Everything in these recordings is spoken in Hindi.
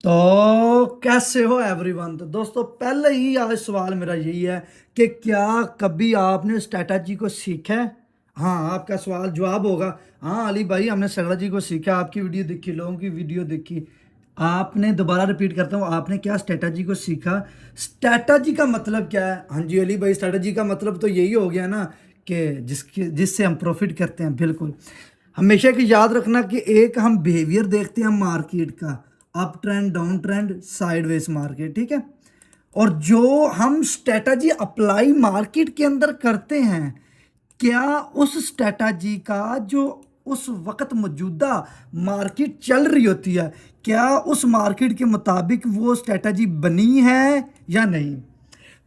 तो कैसे हो एवरीवन। तो दोस्तों पहले ही आज सवाल मेरा यही है कि क्या कभी आपने स्ट्रैटेजी को सीखा है। हाँ, आपका सवाल जवाब होगा हाँ अली भाई, हमने स्ट्रैटेजी को सीखा, आपकी वीडियो देखी, लोगों की वीडियो देखी। आपने, दोबारा रिपीट करता हूँ, आपने क्या स्ट्रैटेजी को सीखा। स्ट्रैटेजी का मतलब क्या है? हाँ जी अली भाई, स्ट्रैटेजी का मतलब तो यही हो गया ना कि जिससे हम प्रॉफिट करते हैं। बिल्कुल। हमेशा कि याद रखना कि एक हम बिहेवियर देखते हैं मार्केट का, up trend, down trend, sideways market, ठीक है। और जो हम स्ट्रेटजी अप्लाई मार्केट के अंदर करते हैं, क्या उस स्ट्रेटजी का जो उस वक्त मौजूदा मार्केट चल रही होती है, क्या उस मार्केट के मुताबिक वो स्ट्रेटजी बनी है या नहीं।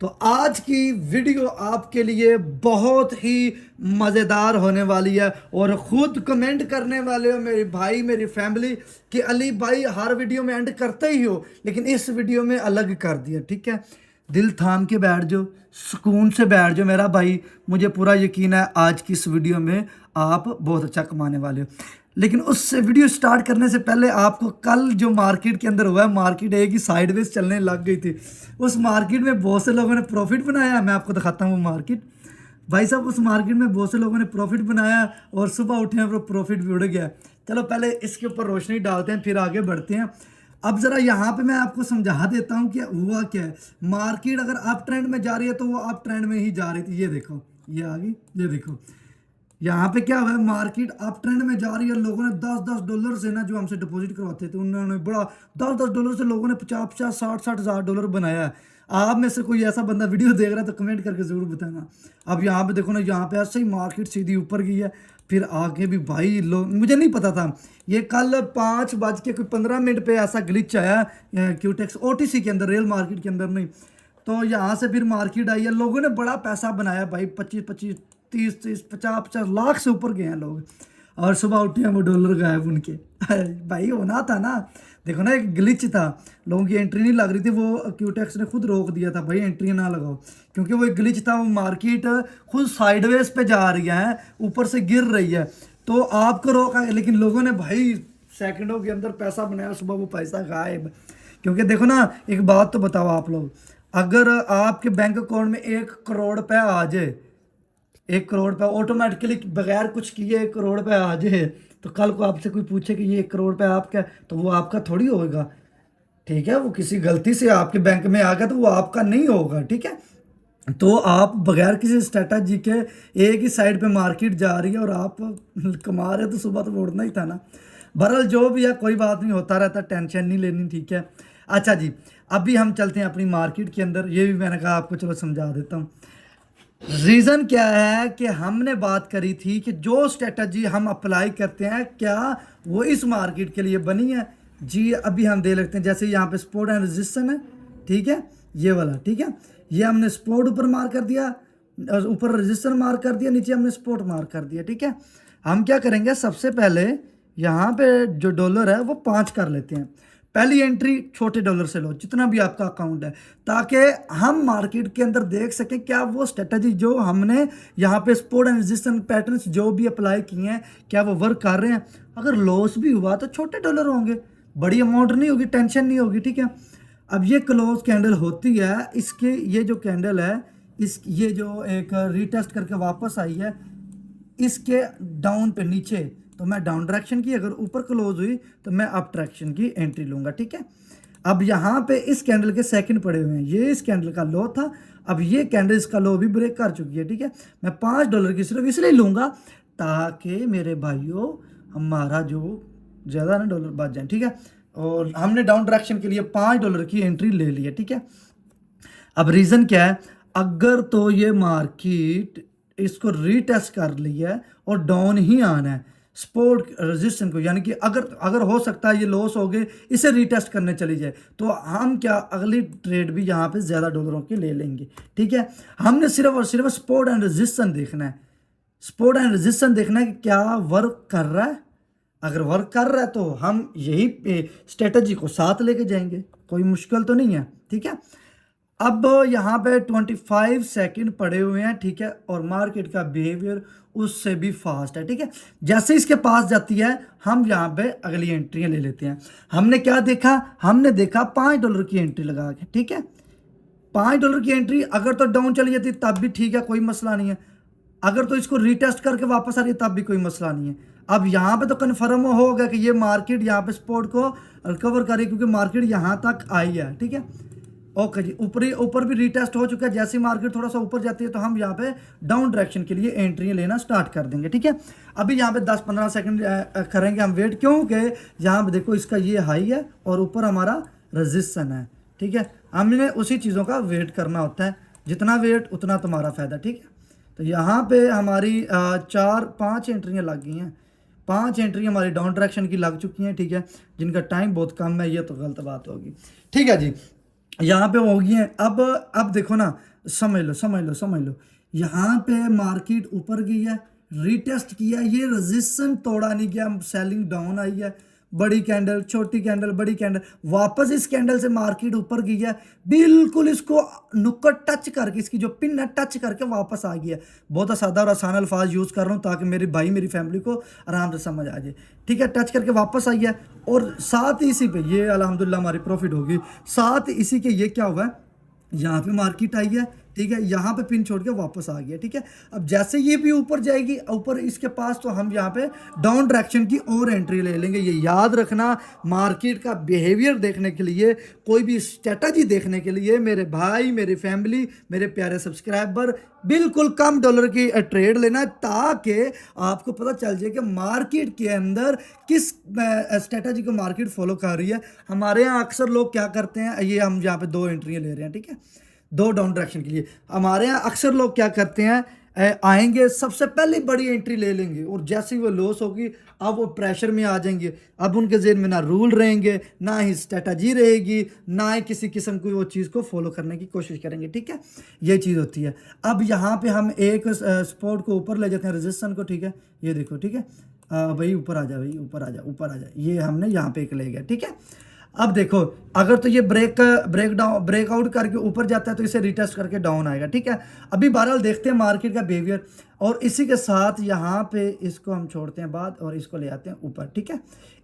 तो आज की वीडियो आपके लिए बहुत ही मज़ेदार होने वाली है। और ख़ुद कमेंट करने वाले हो मेरे भाई, मेरी फैमिली, कि अली भाई हर वीडियो में एंड करते ही हो, लेकिन इस वीडियो में अलग कर दिया। ठीक है, दिल थाम के बैठ जाओ, सुकून से बैठ जाओ मेरा भाई। मुझे पूरा यकीन है आज की इस वीडियो में आप बहुत अच्छा कमाने वाले हो। लेकिन उससे वीडियो स्टार्ट करने से पहले आपको कल जो मार्केट के अंदर हुआ है, मार्केट एक ही साइडवेज चलने लग गई थी। उस मार्केट में बहुत से लोगों ने प्रॉफिट बनाया। मैं आपको दिखाता हूँ वो मार्केट। भाई साहब, उस मार्केट में बहुत से लोगों ने प्रॉफिट बनाया और सुबह उठे हैं वो प्रॉफिट भी उड़ गया। चलो पहले इसके ऊपर रोशनी डालते हैं, फिर आगे बढ़ते हैं। अब ज़रा यहाँ पे मैं आपको समझा देता हूँ कि हुआ क्या है। मार्केट अगर अप ट्रेंड में जा रही है तो वो अप ट्रेंड में ही जा रही थी। ये देखो, ये आ गई, ये देखो यहाँ पे क्या हुआ है, मार्केट अप ट्रेंड में जा रही है। लोगों ने 10-10 डॉलर से ना, जो हमसे डिपॉजिट करवाते थे, उन्होंने बड़ा 10-10 डॉलर से लोगों ने 50-50, 60-60 हज़ार डॉलर बनाया है। आप में से कोई ऐसा बंदा वीडियो देख रहा है तो कमेंट करके ज़रूर बताना। अब यहाँ पे देखो ना, यहाँ पे ऐसे ही मार्केट सीधी ऊपर गई है, फिर आगे भी भाई लोग, मुझे नहीं पता था ये कल 5:15 पे ऐसा ग्लिच आया क्यूटेक्स OTC के अंदर, रियल मार्केट के अंदर नहीं। तो यहाँ से फिर मार्केट आई है, लोगों ने बड़ा पैसा बनाया भाई, 25-25, 30-30, 50-50 लाख से ऊपर गए हैं लोग। और सुबह उठे हैं वो डॉलर गायब उनके। भाई होना था ना। देखो ना, एक ग्लिच था, लोगों की एंट्री नहीं लग रही थी, वो क्यूटेक्स ने खुद रोक दिया था भाई एंट्री ना लगाओ, क्योंकि वो एक ग्लिच था। वो मार्केट खुद साइडवेज पे जा रही है, ऊपर से गिर रही है, तो आपको रोका। लेकिन लोगों ने भाई सेकंडों के अंदर पैसा बनाया, सुबह वो पैसा गायब। क्योंकि देखो ना, एक बात तो बताओ आप लोग, अगर आपके बैंक अकाउंट में 1 करोड़ रुपया आ जाए, 1 करोड़ रुपया ऑटोमेटिकली बगैर कुछ किए 1 करोड़ रुपया आ जाए, तो कल को आपसे कोई पूछे कि ये 1 करोड़ रुपया आपका है, तो वो आपका थोड़ी होगा। ठीक है, वो किसी गलती से आपके बैंक में आ गया तो वो आपका नहीं होगा। ठीक है, तो आप बगैर किसी स्ट्रेटजी के, एक ही साइड पे मार्केट जा रही है और आप कमा रहे हो, तो सुबह तो उड़ना ही था ना। बहरहाल जो भी है, कोई बात नहीं, होता रहता, टेंशन नहीं लेनी। ठीक है, अच्छा जी, अभी हम चलते हैं अपनी मार्केट के अंदर। ये भी मैंने कहा आपको, चलो समझा देता हूँ। रीज़न क्या है कि हमने बात करी थी कि जो स्ट्रेटजी हम अप्लाई करते हैं, क्या वो इस मार्केट के लिए बनी है। जी अभी हम दे लेते हैं, जैसे यहाँ पे सपोर्ट एंड रेजिस्टेंस है, ठीक है, ये वाला, ठीक है। ये हमने सपोर्ट ऊपर मार्क कर दिया, और ऊपर रेजिस्टेंस मार्क कर दिया, नीचे हमने सपोर्ट मार्क कर दिया। ठीक है, हम क्या करेंगे, सबसे पहले यहाँ पे जो डॉलर है वो 5 कर लेते हैं। पहली एंट्री छोटे डॉलर से लो, जितना भी आपका अकाउंट है, ताकि हम मार्केट के अंदर देख सकें क्या वो स्ट्रेटजी जो हमने यहाँ पे सपोर्ट एंड रेजिस्टेंस पैटर्न्स जो भी अप्लाई किए हैं, क्या वो वर्क कर रहे हैं। अगर लॉस भी हुआ तो छोटे डॉलर होंगे, बड़ी अमाउंट नहीं होगी, टेंशन नहीं होगी। ठीक है, अब ये क्लोज कैंडल होती है, इसके ये जो कैंडल है, इस ये जो एक रीटेस्ट करके वापस आई है, इसके डाउन पे नीचे, तो मैं डाउन डायरेक्शन की, अगर ऊपर क्लोज हुई तो मैं अप डायरेक्शन की एंट्री लूंगा। ठीक है, अब यहाँ पे इस कैंडल के सेकंड पड़े हुए हैं, ये इस कैंडल का लो था, अब ये कैंडल इसका लो भी ब्रेक कर चुकी है। ठीक है, मैं $5 की सिर्फ इसलिए लूंगा ताकि मेरे भाइयों हमारा जो ज़्यादा ना डॉलर बच जाए। ठीक है, और हमने डाउन डायरेक्शन के लिए $5 की एंट्री ले ली है। ठीक है, अब रीज़न क्या है, अगर तो ये मार्केट इसको रीटेस्ट कर लिया है और डाउन ही आना है सपोर्ट रेजिस्टेंस को, यानी कि अगर अगर हो सकता है ये लॉस हो गए, इसे रीटेस्ट करने चली जाए, तो हम क्या अगली ट्रेड भी यहाँ पे ज़्यादा डॉलरों की ले लेंगे। ठीक है, हमने सिर्फ और सिर्फ सपोर्ट एंड रेजिस्टेंस देखना है, सपोर्ट एंड रेजिस्टेंस देखना है कि क्या वर्क कर रहा है। अगर वर्क कर रहा है तो हम यही स्ट्रेटजी को साथ लेके जाएंगे, कोई मुश्किल तो नहीं है। ठीक है, अब यहाँ पे 25 सेकंड पड़े हुए हैं, ठीक है, और मार्केट का बिहेवियर उससे भी फास्ट है, ठीक है। जैसे इसके पास जाती है हम यहाँ पे अगली एंट्रियां ले लेते हैं। हमने क्या देखा, हमने देखा $5 की एंट्री लगा के, ठीक है। $5 की एंट्री अगर तो डाउन चली जाती तब भी ठीक है, कोई मसला नहीं है। अगर तो इसको रीटेस्ट करके वापस आ रही है तब भी कोई मसला नहीं है। अब यहाँ पे तो कन्फर्म हो गया कि ये मार्केट यहाँ पे सपोर्ट को रिकवर करे, क्योंकि मार्केट यहाँ तक आई है, ठीक है। ओके जी, ऊपर भी रीटेस्ट हो चुका है। जैसे मार्केट थोड़ा सा ऊपर जाती है तो हम यहाँ पे डाउन डायरेक्शन के लिए एंट्री लेना स्टार्ट कर देंगे, ठीक है। अभी यहाँ पे 10-15 सेकंड करेंगे हम वेट, क्योंकि यहाँ पे देखो इसका ये हाई है और ऊपर हमारा रजिस्टेंस है, ठीक है। हमने उसी चीज़ों का वेट करना होता है, जितना वेट उतना तुम्हारा फायदा, ठीक है। तो यहाँ पे हमारी 4-5 एंट्रियाँ लग गई हैं, 5 एंट्री हमारी डाउन डायरेक्शन की लग चुकी हैं, ठीक है, जिनका टाइम बहुत कम है। ये तो गलत बात होगी, ठीक है जी। यहाँ पे हो गई है। अब देखो ना, समझ लो, यहाँ पे मार्केट ऊपर गई है, रीटेस्ट किया, ये रेजिस्टेंस तोड़ा नहीं गया, सेलिंग डाउन आई है, बड़ी कैंडल, छोटी कैंडल, बड़ी कैंडल, वापस इस कैंडल से मार्केट ऊपर गई है, बिल्कुल इसको नुक्कड़ टच करके, इसकी जो पिन है टच करके वापस आ गया है। बहुत सादा और आसान अल्फाज यूज़ कर रहा हूँ ताकि मेरे भाई मेरी फैमिली को आराम से समझ आ जाए, ठीक है। टच करके वापस आई है और साथ ही इसी पे ये अल्हम्दुलिल्लाह हमारी प्रॉफिट होगी। साथ इसी के ये क्या हुआ है, यहाँ पे मार्केट आई है, ठीक है, यहाँ पे पिन छोड़ के वापस आ गया, ठीक है। अब जैसे ये भी ऊपर जाएगी, ऊपर इसके पास, तो हम यहाँ पे डाउन डायरेक्शन की और एंट्री ले लेंगे। ये याद रखना, मार्केट का बिहेवियर देखने के लिए, कोई भी स्ट्रेटजी देखने के लिए मेरे भाई, मेरी फैमिली, मेरे प्यारे सब्सक्राइबर, बिल्कुल कम डॉलर की ट्रेड लेना, ताकि आपको पता चल जाए कि मार्केट के अंदर किस स्ट्रेटजी को मार्केट फॉलो कर रही है। हमारे यहाँ अक्सर लोग क्या करते हैं, ये हम यहाँ पे 2 एंट्रियाँ ले रहे हैं, ठीक है, 2 डाउन डायरेक्शन के लिए। हमारे यहाँ अक्सर लोग क्या करते हैं, आएंगे सबसे पहले बड़ी एंट्री ले लेंगे, और जैसे ही वो लॉस होगी अब वो प्रेशर में आ जाएंगे। अब उनके जेहन में ना रूल रहेंगे, ना ही स्ट्रेटजी रहेगी, ना ही किसी किस्म की वो चीज़ को फॉलो करने की कोशिश करेंगे, ठीक है। ये चीज़ होती है। अब यहाँ पे हम एक स्पॉट को ऊपर ले जाते हैं, रेजिस्टेंस को, ठीक है, ये देखो, ठीक है। भाई ऊपर आ जा, भाई ऊपर आ जा, ये हमने यहाँ पे एक ले गया, ठीक है। अब देखो, अगर तो ये ब्रेकआउट करके ऊपर जाता है तो इसे रिटेस्ट करके डाउन आएगा, ठीक है। अभी बहरहाल देखते हैं मार्केट का बिहेवियर, और इसी के साथ यहाँ पे इसको हम छोड़ते हैं बाद और इसको ले आते हैं ऊपर, ठीक है।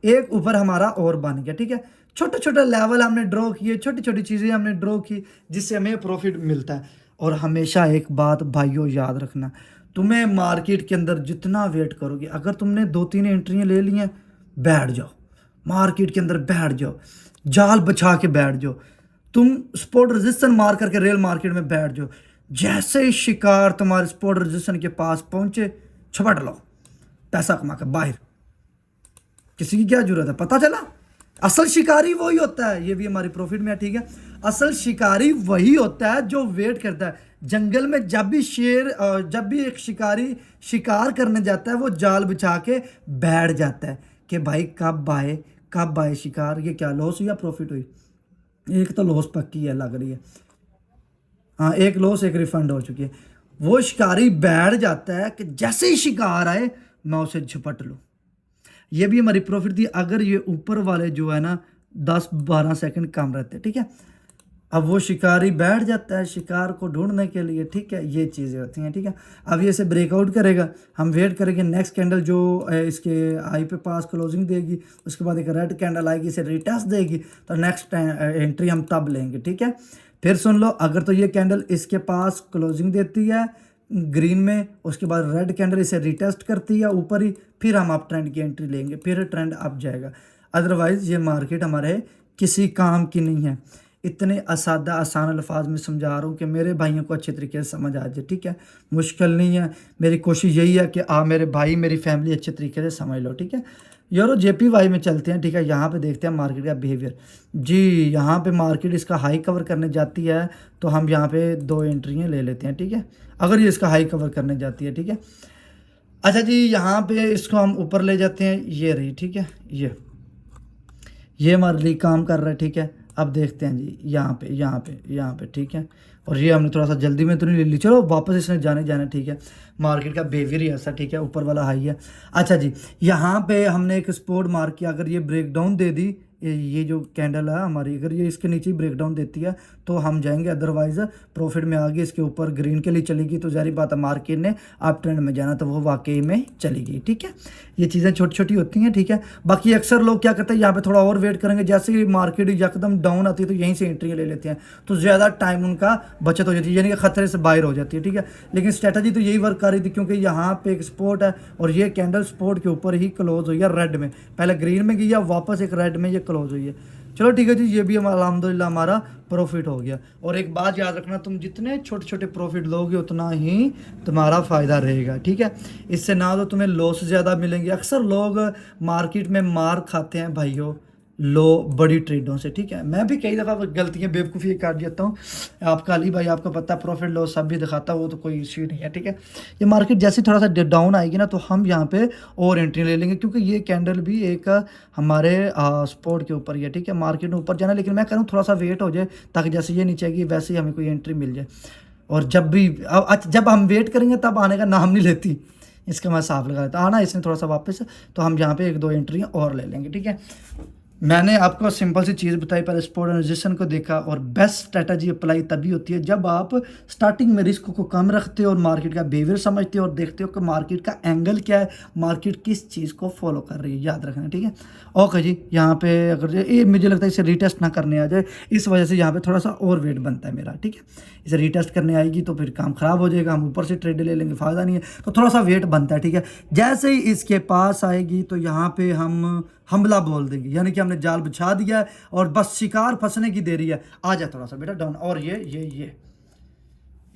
एक ऊपर हमारा और बन गया, ठीक है। छोटे छोटे लेवल हमने ड्रॉ किए, छोटी छोटी चीज़ें हमने ड्रॉ की, जिससे हमें प्रॉफिट मिलता है। और हमेशा एक बात भाइयों याद रखना, तुम्हें मार्केट के अंदर जितना वेट करोगे, अगर तुमने 2-3 एंट्रियाँ ले ली हैं, बैठ जाओ मार्केट के अंदर, बैठ जाओ, जाल बचा के बैठ जाओ, तुम स्पॉट रेजिस्टेंस मार करके रेल मार्केट में बैठ जाओ। जैसे ही शिकार तुम्हारे स्पॉट रेजिस्टेंस के पास पहुंचे, छपट लो, पैसा कमा के बाहर, किसी की क्या जरूरत है, पता चला। असल शिकारी वही होता है, ये भी हमारी प्रॉफिट में है, ठीक है। असल शिकारी वही होता है जो वेट करता है। जंगल में जब भी जब भी एक शिकारी शिकार करने जाता है, वो जाल बिछा के बैठ जाता है कि भाई कब आए शिकार। ये क्या लॉस हुई या प्रॉफिट हुई? एक तो लॉस पक्की है, लग रही है, हाँ, एक लॉस एक रिफंड हो चुकी है। वो शिकारी बैठ जाता है कि जैसे ही शिकार आए मैं उसे झपट लूँ। ये भी हमारी प्रॉफिट थी, अगर ये ऊपर वाले जो है ना 10-12 सेकंड कम रहते, ठीक है। अब वो शिकारी बैठ जाता है शिकार को ढूंढने के लिए, ठीक है। ये चीज़ें होती हैं, ठीक है। अब ये इसे ब्रेकआउट करेगा, हम वेट करेंगे नेक्स्ट कैंडल जो इसके आई पे पास क्लोजिंग देगी, उसके बाद एक रेड कैंडल आएगी, इसे रिटेस्ट देगी, तो नेक्स्ट एंट्री हम तब लेंगे, ठीक है। फिर सुन लो, अगर तो ये कैंडल इसके पास क्लोजिंग देती है ग्रीन में, उसके बाद रेड कैंडल इसे रिटेस्ट करती है ऊपर ही, फिर हम अप ट्रेंड की एंट्री लेंगे, फिर ट्रेंड अप जाएगा। अदरवाइज़ ये मार्केट हमारे किसी काम की नहीं है। इतने आसान अल्फाज में समझा रहा हूँ कि मेरे भाइयों को अच्छे तरीके से समझ आ जाए, ठीक है। मुश्किल नहीं है, मेरी कोशिश यही है कि आप मेरे भाई मेरी फैमिली अच्छे तरीके से समझ लो, ठीक है। यारो JPY में चलते हैं, ठीक है। यहाँ पे देखते हैं मार्केट का बिहेवियर जी। यहाँ पे मार्केट इसका हाई कवर करने जाती है तो हम यहाँ पे 2 एंट्रियाँ ले लेते हैं, ठीक है, अगर ये इसका हाई कवर करने जाती है, ठीक है। अच्छा जी, यहाँ पे इसको हम ऊपर ले जाते हैं, ये रही, ठीक है, ये हमारे लिए काम कर रहा है, ठीक है। अब देखते हैं जी, यहाँ पे, ठीक है। और ये हमने थोड़ा सा जल्दी में तो नहीं ले ली, चलो वापस इसने जाना, ठीक है। मार्केट का बिहेवियर ही ऐसा, ठीक है, ऊपर वाला हाई है। अच्छा जी, यहाँ पे हमने एक स्पॉट मार्क किया, अगर ये ब्रेक डाउन दे दी ये जो कैंडल है हमारी, अगर ये इसके नीचे ब्रेक डाउन देती है तो हम जाएंगे, अदरवाइज प्रॉफिट में आगे इसके ऊपर ग्रीन के लिए चलेगी तो जारी बात है मार्केट ने अप ट्रेंड में जाना तो वो वाकई में चलेगी। ठीक है, ये चीज़ें छोटी छोटी होती हैं। ठीक है, बाकी अक्सर लोग क्या करते हैं यहाँ पे थोड़ा और वेट करेंगे, जैसे ही मार्केट एकदम डाउन आती है तो यहीं से एंट्री ले लेते हैं, तो ज़्यादा टाइम उनका बचत हो जाती है, यानी कि खतरे से बाहर हो जाती है। ठीक है, लेकिन स्ट्रेटजी तो यही वर्क कर रही थी, क्योंकि यहाँ पे एक सपोर्ट है और ये कैंडल सपोर्ट के ऊपर ही क्लोज हुई है रेड में, पहले ग्रीन में गई है वापस एक रेड में ये क्लोज हुई है। चलो ठीक है जी, ये भी अल्हम्दुलिल्लाह हमारा प्रॉफिट हो गया। और एक बात याद रखना, तुम जितने छोटे छोटे प्रॉफिट लोगे उतना ही तुम्हारा फ़ायदा रहेगा। ठीक है, इससे ना तो तुम्हें लॉस ज़्यादा मिलेंगे। अक्सर लोग मार्केट में मार खाते हैं भाइयों लो बड़ी ट्रेडों से। ठीक है, मैं भी कई दफ़ा गलतियाँ बेवकूफ़ी कर देता हूँ। आपका अली भाई आपको पता है प्रॉफिट लॉस सब भी दिखाता है, वो तो कोई इश्यू नहीं है। ठीक है, ये मार्केट जैसे थोड़ा सा डाउन आएगी ना तो हम यहाँ पे और एंट्री ले लेंगे, क्योंकि ये कैंडल भी एक हमारे सपोर्ट के ऊपर ही है। ठीक है, मार्केट में ऊपर जाना, लेकिन मैं कह रहा हूँ थोड़ा सा वेट हो जाए ताकि जैसे ये नीचे आएगी वैसे ही हमें कोई एंट्री मिल जाए। और जब हम वेट करेंगे तब आने का नाम नहीं लेती, इसका मैं साफ लगा देता आना इसने थोड़ा सा वापस, तो हम यहाँ पे एक दो एंट्रियाँ और ले लेंगे। ठीक है, मैंने आपको सिंपल सी चीज़ बताई, पहले सपोर्ट एंड रेजिस्टेंस को देखा, और बेस्ट स्ट्रेटजी अप्लाई तभी होती है जब आप स्टार्टिंग में रिस्क को कम रखते हो और मार्केट का बिहेवियर समझते हो और देखते हो कि मार्केट का एंगल क्या है, मार्केट किस चीज़ को फॉलो कर रही है, याद रखना। ठीक है, ओके जी, यहाँ पे अगर ये मुझे लगता है इसे रीटेस्ट ना करने आ जाए, इस वजह से यहाँ पे थोड़ा सा और वेट बनता है मेरा। ठीक है, इसे रीटेस्ट करने आएगी तो फिर काम ख़राब हो जाएगा, हम ऊपर से ट्रेड ले लेंगे, फ़ायदा नहीं है, तो थोड़ा सा वेट बनता है। ठीक है, जैसे ही इसके पास आएगी तो यहाँ पे हम हमला बोल देंगे, यानी कि हमने जाल बिछा दिया है और बस शिकार फंसने की देरी है। आ जा थोड़ा सा बेटा डाउन, और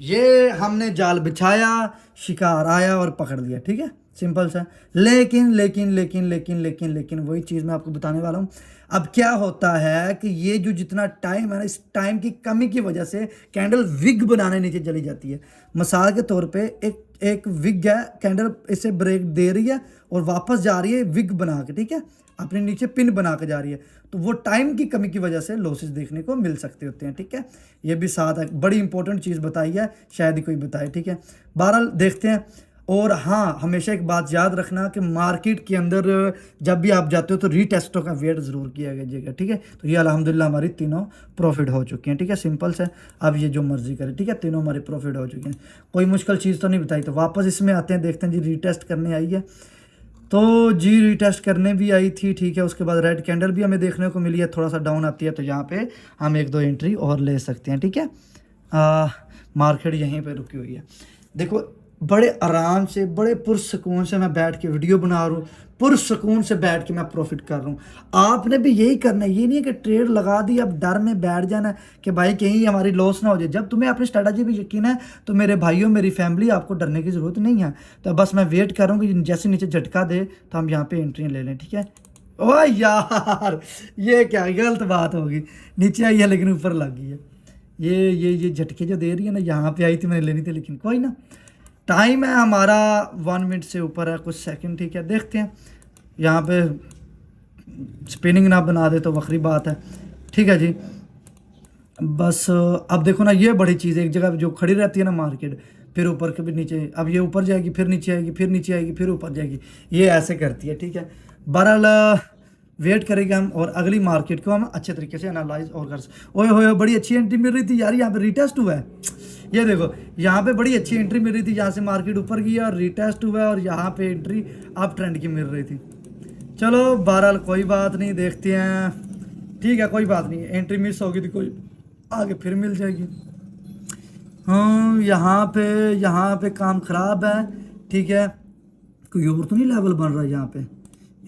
ये हमने जाल बिछाया, शिकार आया और पकड़ लिया। ठीक है, सिंपल सा। लेकिन लेकिन लेकिन लेकिन लेकिन लेकिन वही चीज़ मैं आपको बताने वाला हूँ। अब क्या होता है कि ये जो जितना टाइम है ना, इस टाइम की कमी की वजह से कैंडल विग बनाने नीचे चली जाती है। मिसाल के तौर पे एक विग है, कैंडल इसे ब्रेक दे रही है और वापस जा रही है विग बना के। ठीक है, अपने नीचे पिन बना के जा रही है, तो वो टाइम की कमी की वजह से लॉसेस देखने को मिल सकते होते हैं। ठीक है, ये भी साथ है, बड़ी इंपॉर्टेंट चीज़ बताई है, शायद ही कोई बताए। ठीक है, बहरहाल देखते हैं। और हाँ, हमेशा एक बात याद रखना कि मार्केट के अंदर जब भी आप जाते हो तो रीटेस्टों का वेट ज़रूर किया कीजिएगा। ठीक है, तो ये अल्हम्दुलिल्लाह हमारी तीनों प्रॉफिट हो चुकी हैं। ठीक है, सिंपल से, अब ये जो मर्जी करे। ठीक है, तीनों हमारी प्रॉफिट हो चुकी हैं, कोई मुश्किल चीज़ तो नहीं बताई। तो वापस इसमें आते हैं, देखते हैं जी, रीटेस्ट करने आई है तो जी रीटेस्ट करने भी आई थी। ठीक है, उसके बाद रेड कैंडल भी हमें देखने को मिली है, थोड़ा सा डाउन आती है तो यहाँ पे हम एक दो एंट्री और ले सकते हैं। ठीक है, मार्केट यहीं पे रुकी हुई है। देखो बड़े आराम से, बड़े पुरसकून से मैं बैठ के वीडियो बना रहा हूँ, पुरसकून से बैठ के मैं प्रॉफिट कर रहा हूँ। आपने भी यही करना है, ये नहीं है कि ट्रेड लगा दी अब डर में बैठ जाना है कि भाई कहीं हमारी लॉस ना हो जाए। जब तुम्हें अपनी स्ट्रेटजी भी यकीन है तो मेरे भाइयों, मेरी फैमिली, आपको डरने की ज़रूरत नहीं है। तो बस मैं वेट कर रहा हूँ कि जैसे नीचे झटका दे तो हम यहाँ पर एंट्री ले लें। ठीक है, ओ यार ये क्या गलत बात होगी, नीचे आई है लेकिन ऊपर लग गई है। ये झटके जो दे रही है ना, यहाँ पे आई थी मैंने लेनी थी, लेकिन कोई ना, टाइम है हमारा 1 मिनट से ऊपर है कुछ सेकंड। ठीक है, देखते हैं, यहाँ पे स्पिनिंग ना बना दे तो वक्री बात है। ठीक है जी, बस अब देखो ना, ये बड़ी चीज़ है, एक जगह जो खड़ी रहती है ना मार्केट, फिर ऊपर कभी नीचे, अब ये ऊपर जाएगी फिर नीचे आएगी, फिर नीचे आएगी फिर ऊपर जाएगी, ये ऐसे करती है। ठीक है, बहरहाल वेट करेंगे हम और अगली मार्केट को हम अच्छे तरीके से एनालाइज और कर ओए होए बड़ी अच्छी एंट्री मिल रही थी यार, यहाँ पे रिटेस्ट हुआ है। ये देखो यहाँ पे बड़ी अच्छी एंट्री मिल रही थी, यहाँ से मार्केट ऊपर गई और रिटेस्ट हुआ है और यहाँ पे एंट्री अप ट्रेंड की मिल रही थी। चलो बहरहाल कोई बात नहीं, देखते हैं। ठीक है, कोई बात नहीं, एंट्री मिस होगी तो कोई आगे फिर मिल जाएगी। हाँ, यहाँ पे काम ख़राब है। ठीक है, कोई और तो नहीं लेवल बन रहा है यहाँ पे,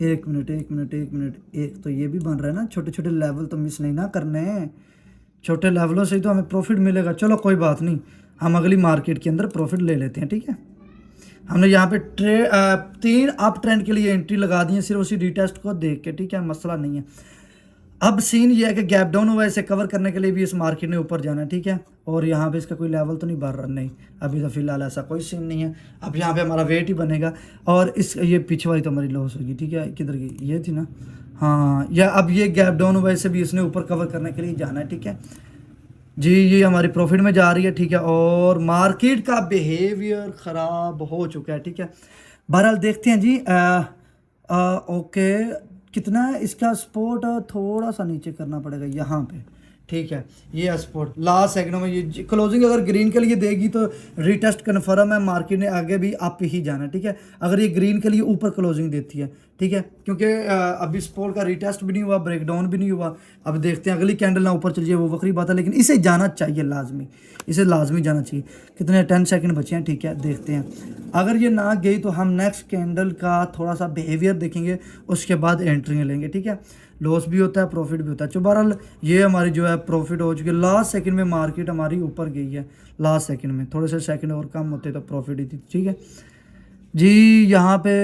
एक मिनट, एक तो ये भी बन रहा है ना, छोटे छोटे लेवल तो मिस नहीं ना करने, छोटे लेवलों से ही तो हमें प्रॉफिट मिलेगा। चलो कोई बात नहीं, हम अगली मार्केट के अंदर प्रॉफिट ले लेते हैं। ठीक है, हमने यहाँ पे 3 अप ट्रेंड के लिए एंट्री लगा दी है सिर्फ उसी रीटेस्ट को देख के। ठीक है, मसला नहीं है। अब सीन ये है कि गैप डाउन हुआ है, इसे कवर करने के लिए भी इस मार्केट ने ऊपर जाना है। ठीक है, और यहाँ पे इसका कोई लेवल तो नहीं बढ़ रहा, नहीं अभी तो फिलहाल ऐसा कोई सीन नहीं है। अब यहाँ पे हमारा वेट ही बनेगा और इस ये पीछे वाली तो हमारी लॉस होगी। ठीक है, किधर की ये थी ना, हाँ, या अब ये गैप डाउन हुआ, इसे भी इसने ऊपर कवर करने के लिए जाना है। ठीक है जी, ये हमारी प्रॉफिट में जा रही है। ठीक है, और मार्केट का बिहेवियर ख़राब हो चुका है। ठीक है, बहरहाल देखते हैं जी। ओके, कितना है इसका सपोर्ट, थोड़ा सा नीचे करना पड़ेगा यहाँ पे, ठीक है। ये है सपोर्ट लास्ट सेकंड में, ये क्लोजिंग अगर ग्रीन के लिए देगी तो रीटेस्ट कन्फर्म है, मार्केट ने आगे भी अप ही जाना, ठीक है। अगर ये ग्रीन के लिए ऊपर क्लोजिंग देती है, ठीक है, क्योंकि अभी सपोर्ट का रीटेस्ट भी नहीं हुआ, ब्रेकडाउन भी नहीं हुआ। अब देखते हैं अगली कैंडल ना ऊपर चल जाए वो वक्री बात है, लेकिन इसे जाना चाहिए लाजमी, इसे लाजमी जाना चाहिए। कितने 10 सेकंड बचे हैं, ठीक है, देखते हैं। अगर ये ना गई तो हम नेक्स्ट कैंडल का थोड़ा सा बिहेवियर देखेंगे, उसके बाद एंट्री लेंगे, ठीक है। लॉस भी होता है, प्रॉफिट भी होता है। तो बहरहाल ये हमारी जो है प्रॉफिट हो चुकी है। लास्ट सेकंड में मार्केट हमारी ऊपर गई है, लास्ट सेकंड में, थोड़े से सेकंड और कम होते तो प्रॉफिट ही थी, ठीक है जी। यहाँ पे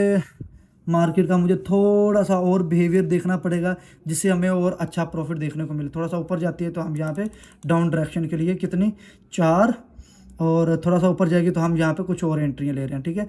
मार्केट का मुझे थोड़ा सा और बिहेवियर देखना पड़ेगा, जिससे हमें और अच्छा प्रॉफिट देखने को मिले। थोड़ा सा ऊपर जाती है तो हम यहाँ पे डाउन डायरेक्शन के लिए कितनी 4, और थोड़ा सा ऊपर जाएगी तो हम यहाँ पे कुछ और एंट्रियाँ ले रहे हैं, ठीक है।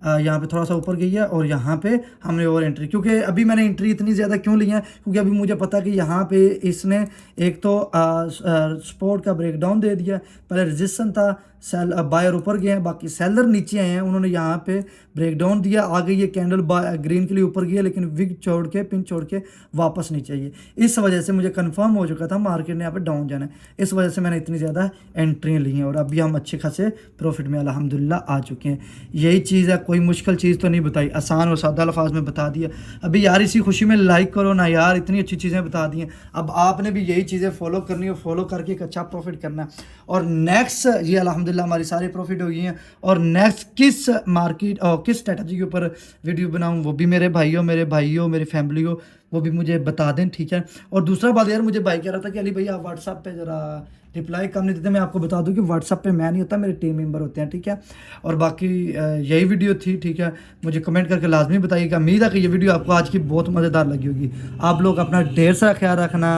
यहाँ पे थोड़ा सा ऊपर गई है और यहाँ पे हमने और एंट्री, क्योंकि अभी मैंने एंट्री इतनी ज़्यादा क्यों ली है, क्योंकि अभी मुझे पता कि यहाँ पे इसने एक तो सपोर्ट का ब्रेकडाउन दे दिया, पहले रेजिस्टेंस था, सेल बायर ऊपर गए हैं, बाकी सेलर नीचे आए हैं, उन्होंने यहाँ पे ब्रेकडाउन दिया, आगे ये कैंडल ग्रीन के लिए ऊपर गया, लेकिन विग छोड़ के पिन छोड़ के वापस नीचे आइए। इस वजह से मुझे कंफर्म हो चुका था मार्केट ने यहाँ पे डाउन जाना है, इस वजह से मैंने इतनी ज़्यादा एंट्रियाँ ली हैं और अभी हम अच्छे खासे प्रॉफिट में अल्हम्दुलिल्लाह आ चुके हैं। यही चीज़ है, कोई मुश्किल चीज़ तो नहीं बताई, आसान और सादा अल्फाज में बता दिया। अभी यार इसी खुशी में लाइक करो ना यार, इतनी अच्छी चीज़ें बता दी हैं। अब आपने भी यही चीज़ें फॉलो करनी है, फॉलो करके एक अच्छा प्रॉफिट करना है। और नेक्स्ट ये अल्हम्दुलिल्लाह हमारी सारी प्रॉफिट हो गई हैं, और नेक्स्ट किस मार्केट और किस स्ट्रेटजी के ऊपर वीडियो बनाऊँ वो भी मेरे भाइयों मेरी फैमिली हो वो भी मुझे बता दें, ठीक है। और दूसरा बात यार, मुझे भाई कह रहा था कि अली भैया आप व्हाट्सएप पे ज़रा रिप्लाई कम नहीं देते। मैं आपको बता दूं कि व्हाट्सएप पे मैं नहीं होता, मेरे टीम मेंबर होते हैं, ठीक है। और बाकी यही वीडियो थी, ठीक है। मुझे कमेंट करके लाजमी बताइएगा। उम्मीद है कि ये वीडियो आपको आज की बहुत मज़ेदार लगी होगी। आप लोग अपना ढेर सारा ख्याल रखना।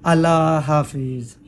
अल्लाह हाफिज़।